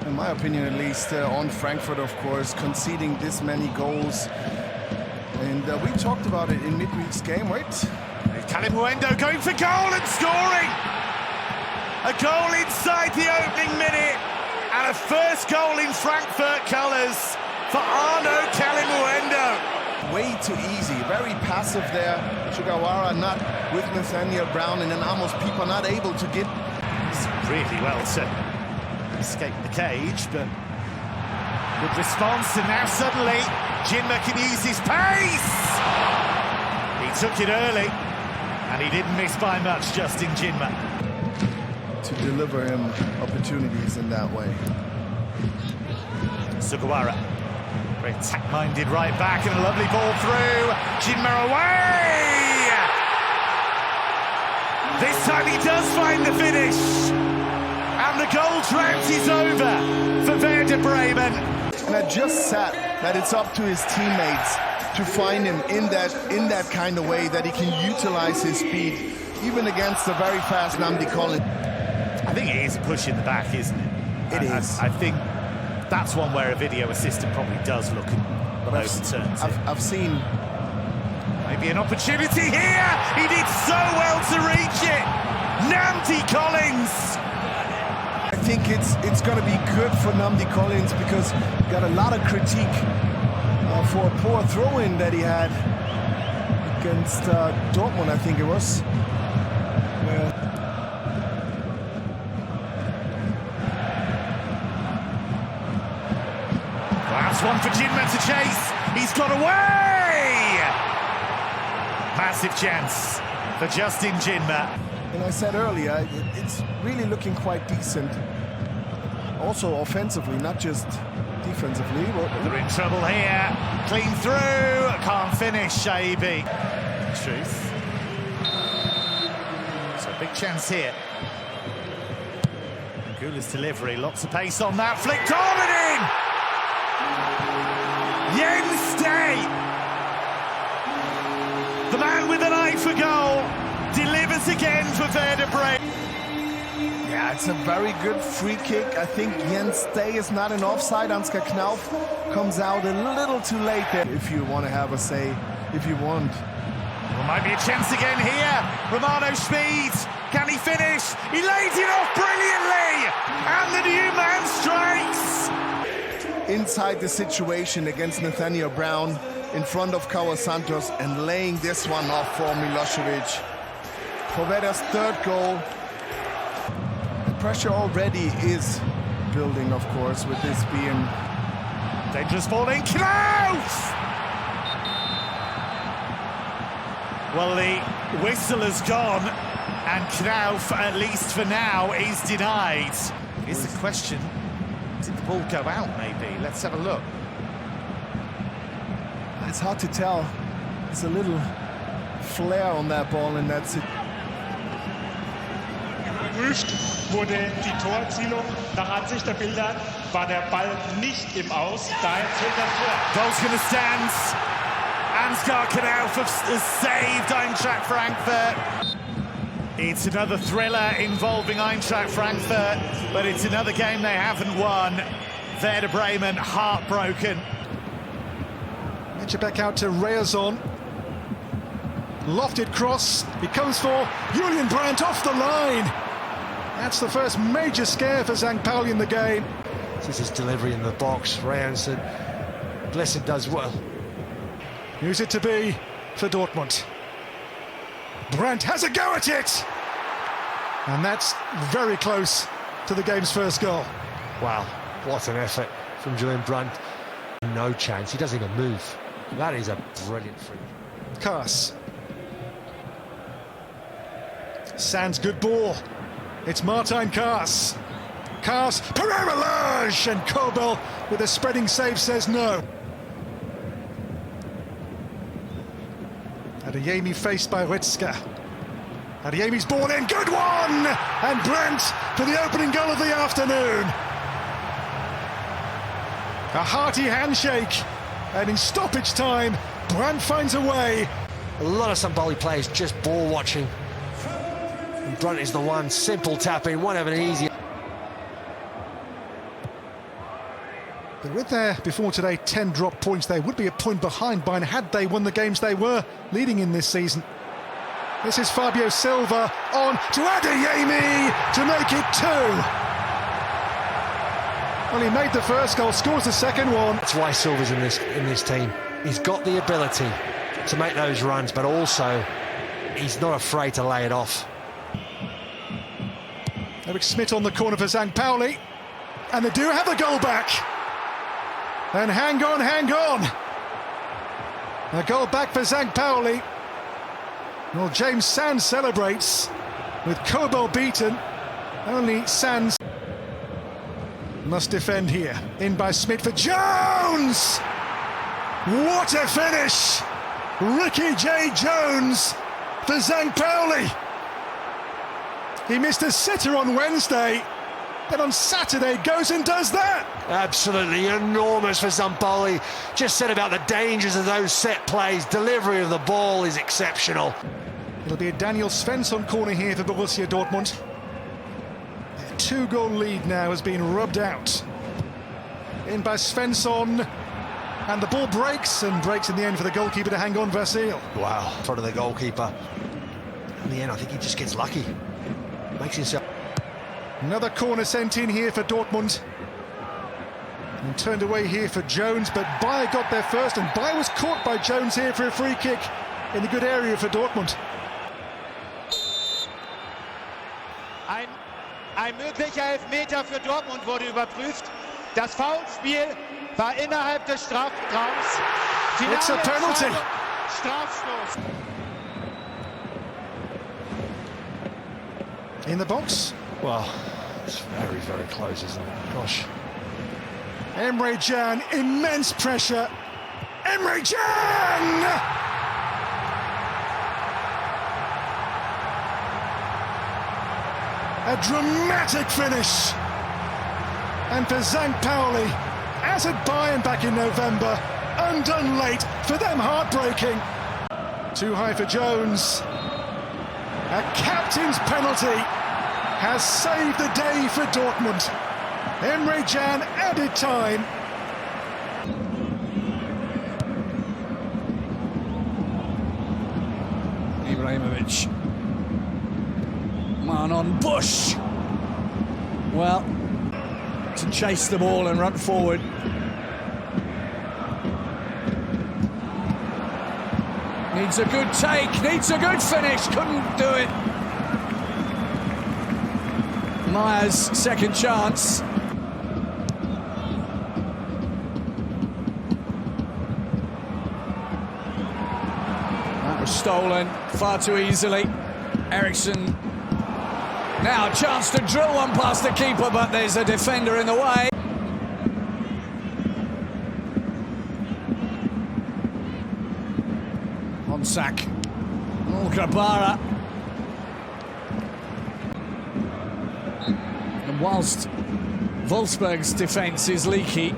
in my opinion at least, on Frankfurt, of course, conceding this many goals. And we talked about it in midweek's game, right? Kalimuendo going for goal and scoring! A goal inside the opening minute, and a first goal in Frankfurt colours for Arno Kalimuendo. Way too easy, very passive there. Sugawara not with Nathaniel Brown, and then almost people not able to get... It's really well to escape the cage, but good response, and now suddenly Jinma can use his pace! He took it early, and he didn't miss by much, Justin Jinma. To deliver him opportunities in that way. Sugawara, very attack-minded right back, and a lovely ball through. Jinma away! This time he does find the finish, and the goal drought is over for Werder Bremen. And I just said that it's up to his teammates to find him in that kind of way that he can utilize his speed, even against a very fast Nnamdi Collins. I think it is a push in the back, isn't it? It is. I think that's one where a video assistant probably does look and overturns it. I've seen... Maybe an opportunity here! He did so well to reach it! Nnamdi Collins! I think it's going to be good for Nnamdi Collins, because he got a lot of critique for a poor throw-in that he had against Dortmund, I think it was. That's one for Jinma to chase. He's got away! Massive chance for Justin Jinma. And I said earlier, it's really looking quite decent. Also offensively, not just defensively. They're in trouble here. Clean through. Can't finish, Shaibi. Truth. So big chance here. Gula's delivery, lots of pace on that. Flicked on and in! Jens Day, the man with an eye for goal, delivers again for Werder Bremen. Yeah, it's a very good free kick. I think Jens Day is not in offside. Ansgar Knauf comes out a little too late there. If you want to have a say, if you want. Well, might be a chance again here. Romano Schmid, can he finish? He laid it off brilliantly, and the new man strikes. Inside the situation against Nathaniel Brown, in front of Kawa Santos, and laying this one off for Milosevic. For Werder's third goal. The pressure already is building, of course, with this being... Dangerous ball in, Knauf! Well, the whistle has gone, and Knauf, at least for now, is denied. Here's the question. Did the ball go out, maybe? Let's have a look. It's hard to tell. There's a little flare on that ball, and that's it. Geprüft wurde die Torerzielung. Nach Ansicht der Bilder war der Ball nicht im Aus. Daher zählt das Tor. Goal's going to stand. Ansgar Knauf has saved Eintracht Frankfurt. It's another thriller involving Eintracht Frankfurt, but it's another game they haven't won. Werder Bremen heartbroken. Back out to Reyerson. Lofted cross. It comes for Julian Brandt off the line. That's the first major scare for St. Pauli in the game. This is his delivery in the box. Reyerson, Blessing does well. Use it to be for Dortmund. Brandt has a go at it! And that's very close to the game's first goal. Wow, what an effort from Julian Brandt. No chance, he doesn't even move. That is a brilliant free. Kaas. Sands good ball. It's Martin Kaas. Kaas, Pereira Lage, and Kobel with a spreading save says no. Adeyemi faced by Ritzka. Adeyemi's ball in, good one! And Brandt for the opening goal of the afternoon. A hearty handshake, and in stoppage time, Brandt finds a way. A lot of St. Pauli players just ball watching. And Brandt is the one, simple tapping, one of an easy. But with their, before today, 10 drop points, they would be a point behind Bayern had they won the games they were leading in this season. This is Fabio Silva on to Adeyemi to make it 2. Well, he made the first goal, scores the second one. That's why Silva's in this team. He's got the ability to make those runs, but also he's not afraid to lay it off. Eric Smith on the corner for St. Pauli, and they do have the goal back. And hang on. A goal back for St. Pauli. Well, James Sands celebrates with Kobo beaten. Only Sands must defend here. In by Smith for Jones! What a finish! Ricky J. Jones for St. Pauli. He missed a sitter on Wednesday, then on Saturday goes and does that. Absolutely enormous for St. Pauli. Just said about the dangers of those set plays. Delivery of the ball is exceptional. It'll be a Daniel Svensson corner here for Borussia Dortmund. Their 2-goal lead now has been rubbed out. In by Svensson, and the ball breaks in the end for the goalkeeper to hang on, Vasil. Wow, in front of the goalkeeper. In the end, I think he just gets lucky. Makes himself... Another corner sent in here for Dortmund. And turned away here for Jones, but Bayer got there first, and Bayer was caught by Jones here for a free kick in the good area for Dortmund. Ein möglicher Elfmeter für Dortmund wurde überprüft. Das Foulspiel war innerhalb des Strafraums. It's a penalty. Strafstoß. In the box. Well, it's very, very close, isn't it? Gosh. Emre Can, immense pressure. Emre Can! A dramatic finish. And for St. Pauli, as at Bayern back in November, undone late, for them heartbreaking. Too high for Jones. A captain's penalty has saved the day for Dortmund. Emre Can added time. Ibrahimovic. Man on Bush. Well, to chase the ball and run forward. Needs a good take, needs a good finish, couldn't do it. Myers, second chance. That was stolen far too easily. Eriksson. Now a chance to drill one past the keeper, but there's a defender in the way. On sack. Oh, Grabara. And whilst Wolfsburg's defence is leaky,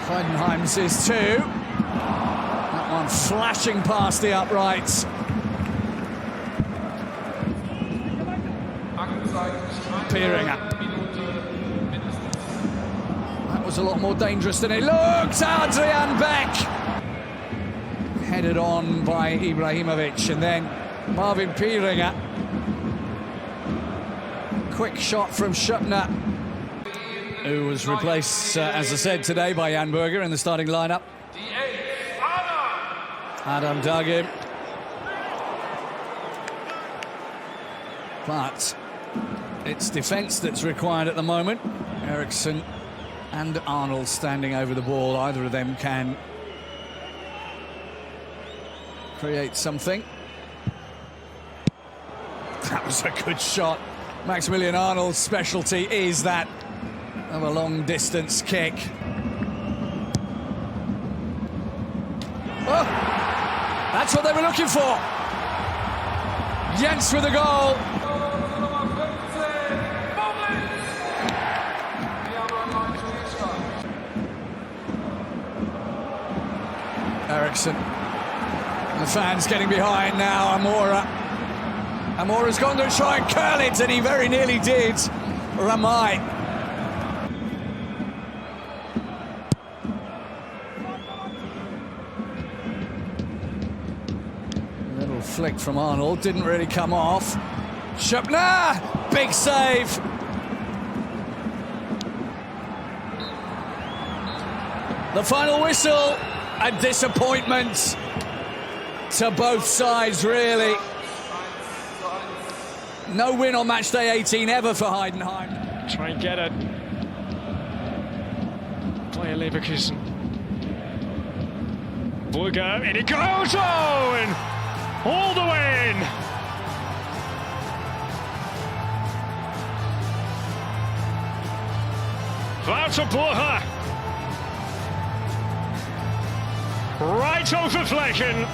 Heidenheim's is too. That one flashing past the uprights. Pieringer. That was a lot more dangerous than it looked. Adrian Beck. Headed on by Ibrahimovic, and then Marvin Pieringer. Quick shot from Schuppner, who was replaced, as I said, today by Jan Berger in the starting lineup. Adam Duggan. But it's defence that's required at the moment. Eriksson and Arnold standing over the ball. Either of them can create something. That was a good shot. Maximilian Arnold's specialty is that of a long-distance kick. Oh, that's what they were looking for. Jens with the goal. Eriksson. The fans getting behind now. Amora's gone to try and curl it, and he very nearly did. Ramai. flick from Arnold, didn't really come off. Schöpner, big save. The final whistle, a disappointment to both sides, really. No win on match day 18 ever for Heidenheim. Try and get it. Player Leverkusen. Burger, and it goes! Oh, and all the way in. Wouter Burger. Right over Flecken.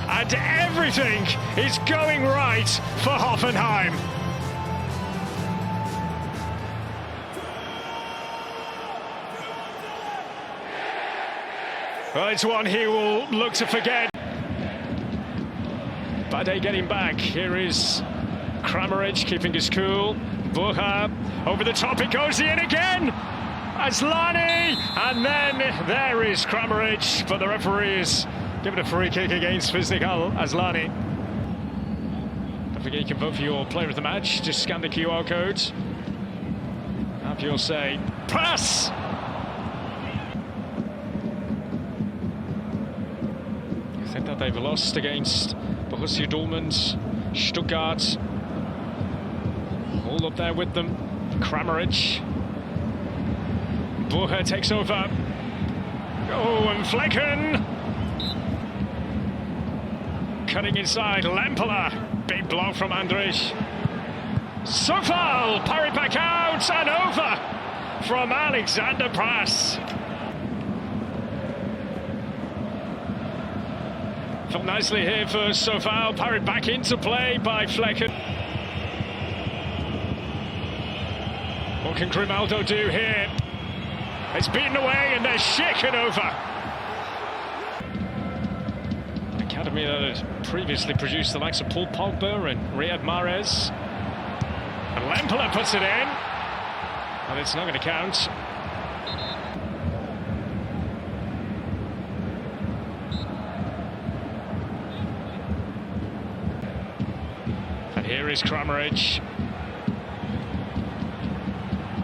And everything is going right for Hoffenheim. Well, it's one he will look to forget. Bade getting back. Here is Kramaric keeping his cool. Burger over the top, it goes in again. Asllani, and then there is Kramaric, but the referee is giving a free kick against Physical Asllani. Don't forget you can vote for your player of the match. Just scan the QR codes. Have your say. Pass! I think that they've lost against Borussia Dortmund, Stuttgart. All up there with them. Kramaric. Burger takes over. Oh, and Flecken. Cutting inside, Lampeler. Big block from Andrich. Sofal, parry back out and over from Alexander Prass. Felt nicely here for Sofal, parried back into play by Flecken. What can Grimaldo do here? It's beaten away and they're shaken over. An academy that had previously produced the likes of Paul Pogba and Riyad Mahrez. And Lampeler puts it in. And it's not going to count. And here is Kramaric.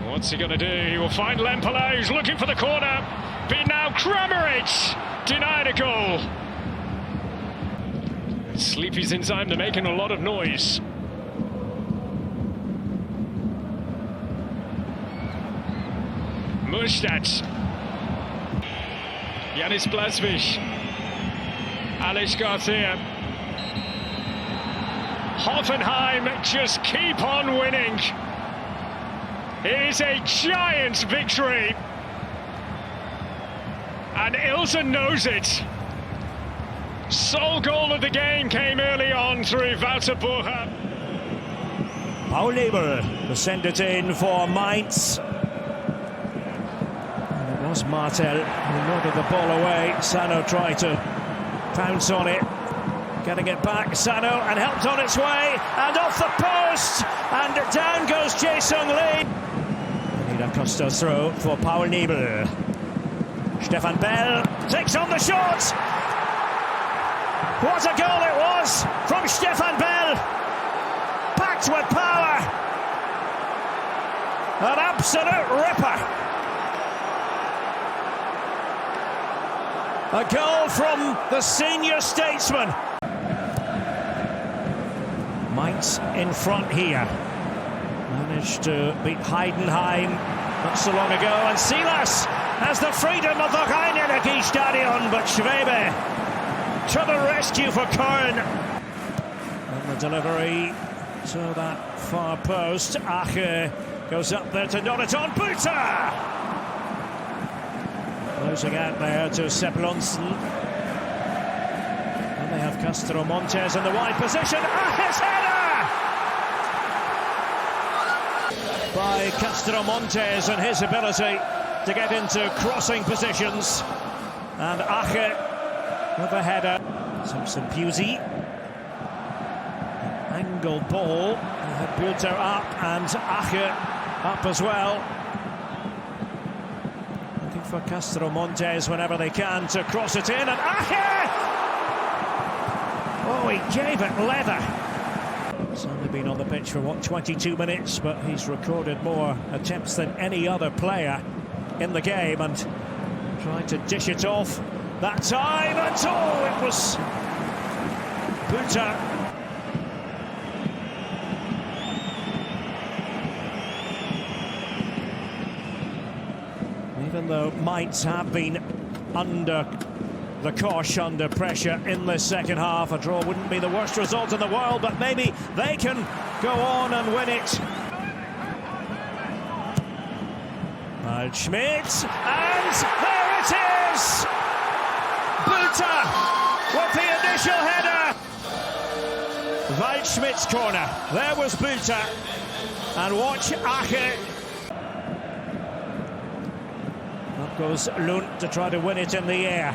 What's he going to do? He will find Lampeler, who's looking for the corner. But now Kramaric denied a goal. Sleepy's inside, they're making a lot of noise. Mönchengladbach. Janis Blaswich. Alex Garcia. Hoffenheim just keep on winning. It is a giant victory. And Ilsen knows it. Sole goal of the game came early on through Wouter Burger. Pauli will send it in for Mainz. And it was Martel who nodded the ball away. Sano tried to pounce on it. Getting it back, Sano, and helped on its way. And off the post. And down goes Jae-Sung Lee. Costa throw for Paul Nebel. Stefan Bell takes on the shot. What a goal it was from Stefan Bell. Packed with power. An absolute ripper. A goal from the senior statesman. Mainz in front here. Managed to beat Heidenheim not so long ago, and Silas has the freedom of the Rhein-Energiestadion, but Schwebe to the rescue for Köln. And the delivery to that far post. Ache goes up there to nod it on. Buta! Closing out there to Sepp Lonsen. And they have Castro Montes in the wide position. Ache's header! By Castro Montes and his ability to get into crossing positions. And Ache with a header. Simpson Pusey. Angle ball. Buta up and Ache up as well. Looking for Castro Montes whenever they can to cross it in. And Ache! Oh, he gave it leather. He's only been on the pitch for, what, 22 minutes, but he's recorded more attempts than any other player in the game, and tried to dish it off that time, and oh, it was Buta. Even though Mainz have been under the cosh, under pressure in the second half, a draw wouldn't be the worst result in the world, but maybe they can go on and win it. Schmidt, and there it is! Buta with the initial header. Waldschmidt's corner. There was Buta, and watch Ache. Up goes Lund to try to win it in the air.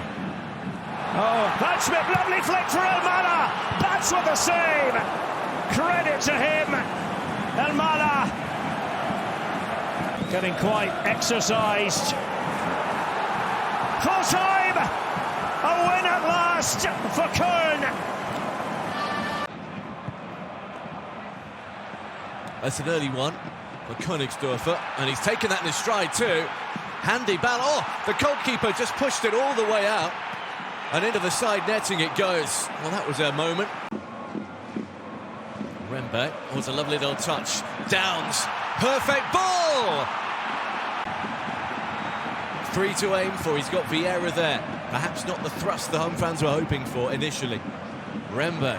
Oh, Waldschmidt, lovely flick for Elmala. That's with the save. Credit to him. Elmala getting quite exercised. Full time. A win at last for Köln. That's an early one for Königsdörfer, and he's taken that in his stride too. Handy ball. Oh, the goalkeeper just pushed it all the way out. And into the side netting it goes. Well, that was a moment. Rembe was a lovely little touch. Downs. Perfect ball! 3 to aim for. He's got Vieira there. Perhaps not the thrust the home fans were hoping for initially. Rembe.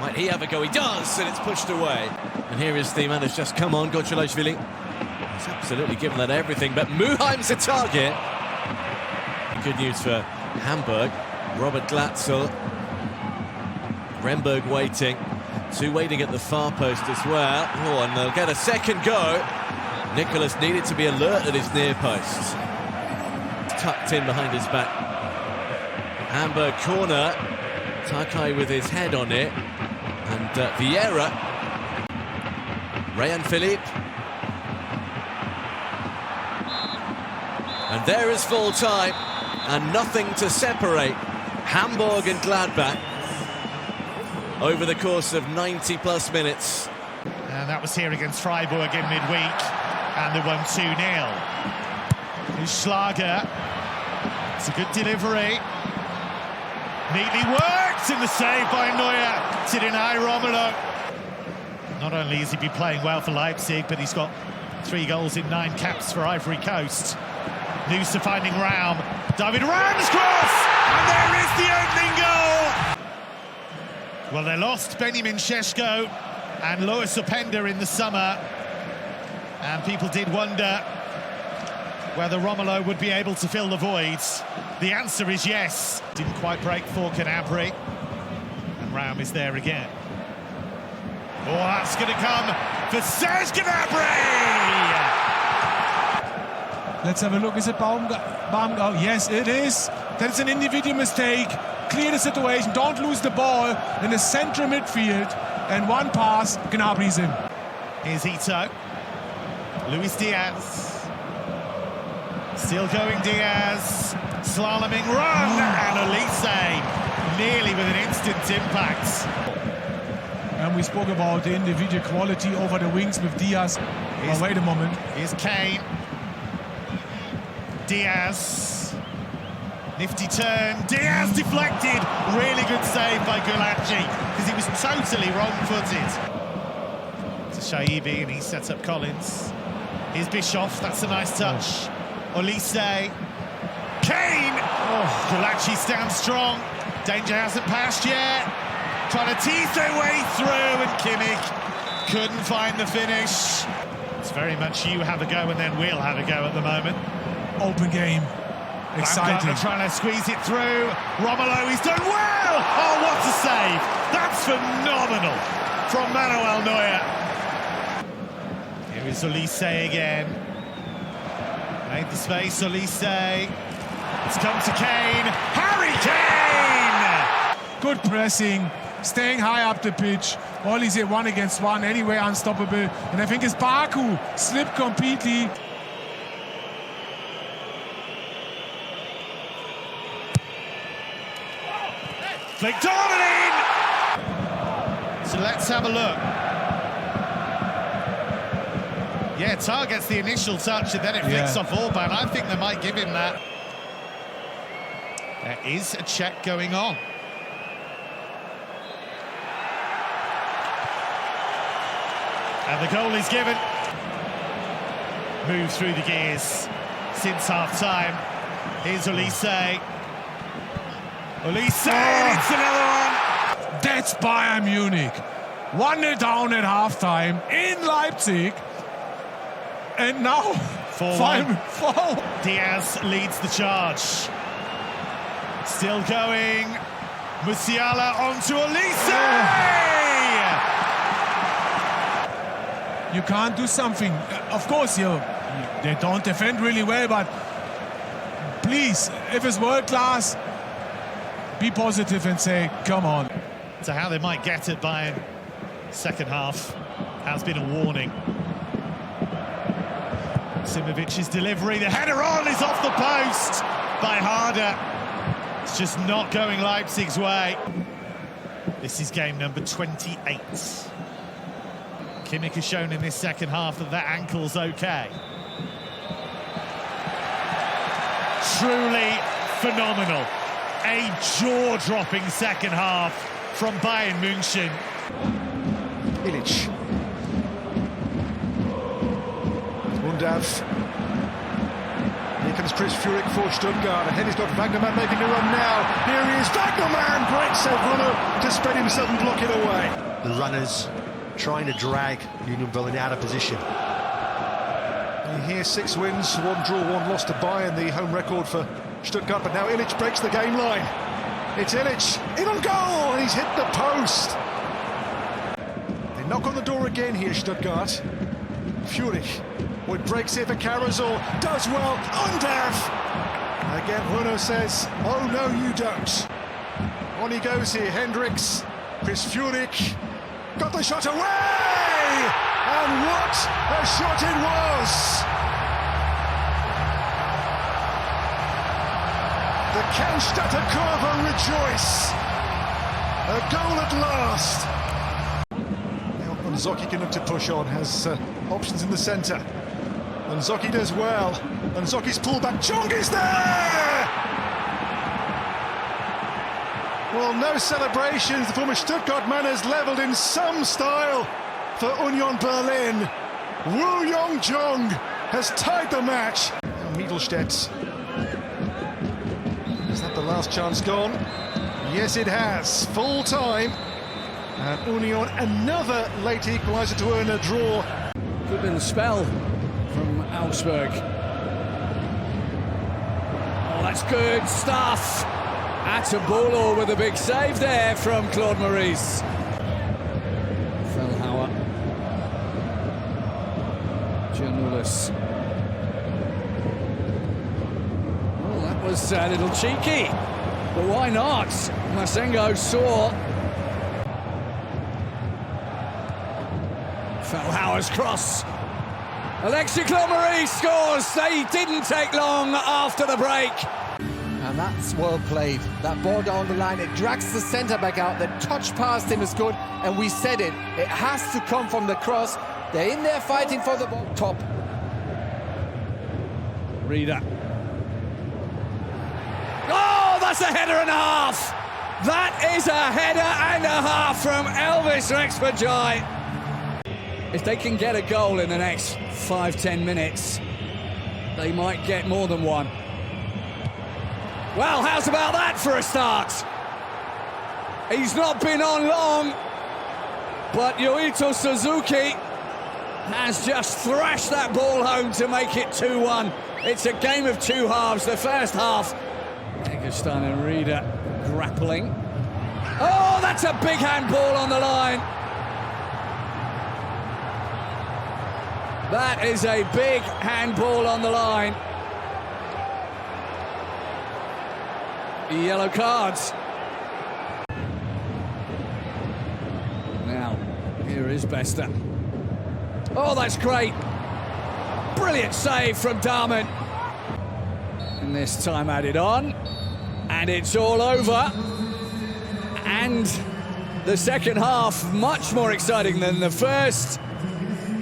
Might he have a go? He does, and it's pushed away. And here is the man who's just come on, Gočalašvili. He's absolutely given that everything, but Muheim's a target. Good news for Hamburg. Robert Glatzel. Remberg waiting. 2 waiting at the far post as well. Oh, and they'll get a second go. Nicholas needed to be alert at his near post. Tucked in behind his back. Hamburg corner. Takai with his head on it. And Vieira. Rayan Philippe. And there is full time. And nothing to separate Hamburg and Gladbach over the course of 90-plus minutes. And that was here against Freiburg in midweek, and they won 2-0. Schlager, it's a good delivery. Neatly worked in the save by Neuer. Deny Romelu. Not only has he been playing well for Leipzig, but he's got 3 goals in 9 caps for Ivory Coast. Noosa finding Raum. David Raum's cross! And there is the opening goal! Well, they lost Benjamin Šeško and Lois Openda in the summer. And people did wonder whether Romelu would be able to fill the voids. The answer is yes. Didn't quite break for Gnabry. And Raum is there again. Oh, that's going to come for Serge Gnabry! Let's have a look. Is it Baumgart? Yes, it is. That's an individual mistake. Clear the situation. Don't lose the ball in the central midfield. And one pass, Gnabry's in. Here's Ito. Luis Diaz. Still going Diaz. Slaloming run. And Elise nearly with an instant impact. And we spoke about the individual quality over the wings with Diaz. Oh, wait a moment. Here's Kane. Diaz. Nifty turn. Diaz deflected. Really good save by Gulacsi because he was totally wrong-footed. To Shaibi, and he sets up Collins. Here's Bischoff. That's a nice touch. Olise. Kane. Oh, Gulacsi stands strong. Danger hasn't passed yet. Trying to tease their way through, and Kimmich couldn't find the finish. It's very much you have a go and then we'll have a go at the moment. Open game. Exciting. Trying to squeeze it through. Romelu, he's done well! Oh, what a save! That's phenomenal from Manuel Neuer. Here is Olise again. Made the space, Olise. It's come to Kane. Harry Kane! Good pressing. Staying high up the pitch. Olise 1 against 1, anyway unstoppable. And I think it's Baku slipped completely. Flicked on and in! let's have a look. Yeah, Tar gets the initial touch and then it flicks off Orban. I think they might give him that. There is a check going on. And the goal is given. Move through the gears since half-time. Here's Olise. Olise, it's another one. That's Bayern Munich. 1-0 down at halftime in Leipzig. And now 4-1. Diaz leads the charge. Still going. Musiala onto Olise. You can't do something. Of course, they don't defend really well, but please, if it's world class, be positive and say, come on. So how they might get at Bayern second half has been a warning. Simovic's delivery, the header on is off the post by Harder. It's just not going Leipzig's way. This is game number 28. Kimmich has shown in this second half that ankle's okay. Truly phenomenal. A jaw-dropping second half from Bayern München. Illich. Undav. Here comes Chris Führig for Stuttgart. Ahead he's got Wagnermann making a run now. Here he is, Wagnermann! Great save, runner to spread himself and block it away. The runners trying to drag Union Berlin out of position. And here 6 wins, 1 draw, 1 loss to Bayern, the home record for Stuttgart, but now Illich breaks the game line. It's Illich, in on goal, and he's hit the post. They knock on the door again here, Stuttgart. Führig, it breaks here for Carazor, does well, Undav. Again, Bruno says, oh no you don't. On he goes here, Hendricks, Chris Führig, got the shot away! And what a shot it was! The Cannstatter Kurve rejoice. A goal at last. Now Nzocki can look to push on, has options in the centre. Nzocki does well. Nzocki's pullback. Chong is there! Well, no celebrations. The former Stuttgart man has levelled in some style for Union Berlin. Woo Yong-jong has tied the match. Now Mittelstädt. Is that the last chance gone? Yes, it has. Full time. And Union, another late equaliser to earn a draw. Could have been the spell from Augsburg. Oh, that's good stuff. Atabolo with a big save there from Claude Maurice. Fellhauer. Giannoulis. Oh, that was a little cheeky. But why not? Masengo saw. Fellhauer's cross. Alexis Claude Maurice scores. They didn't take long after the break. And that's well played. That ball down the line, it drags the centre-back out. The touch past him is good, and we said it. It has to come from the cross. They're in there fighting for the ball. Top. Reader. Oh, that's a header and a half! That is a header and a half from Elvis Rexbajai. If they can get a goal in the next 5-10 minutes, they might get more than one. Well, how's about that for a start? He's not been on long, but Yoito Suzuki has just thrashed that ball home to make it 2-1. It's a game of 2 halves. The first half, Eggestein and Reader grappling. Oh, that's a big handball on the line. That is a big handball on the line. Yellow cards. Now, here is Bester. Oh, that's great. Brilliant save from Darman. And this time added on. And it's all over. And the second half much more exciting than the first.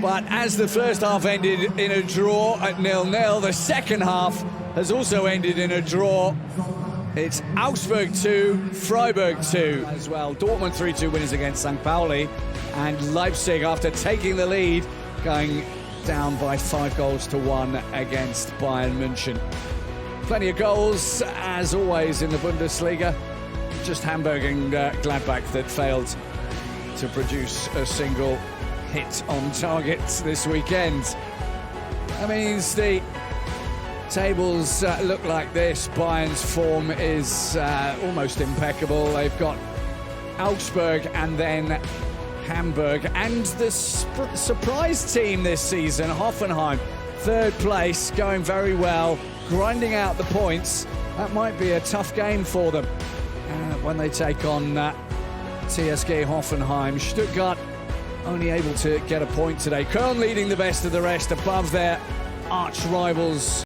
But as the first half ended in a draw at 0-0, the second half has also ended in a draw. It's Augsburg 2, Freiburg 2 as well. Dortmund 3-2 winners against St. Pauli, and Leipzig, after taking the lead, going down by 5-1 against Bayern München. Plenty of goals, as always, in the Bundesliga. Just Hamburg and Gladbach that failed to produce a single hit on target this weekend. That means the tables look like this. Bayern's form is almost impeccable. They've got Augsburg and then Hamburg, and the surprise team this season, Hoffenheim, third place, going very well, grinding out the points. That might be a tough game for them when they take on TSG Hoffenheim. Stuttgart only able to get a point today. Köln leading the best of the rest above their arch rivals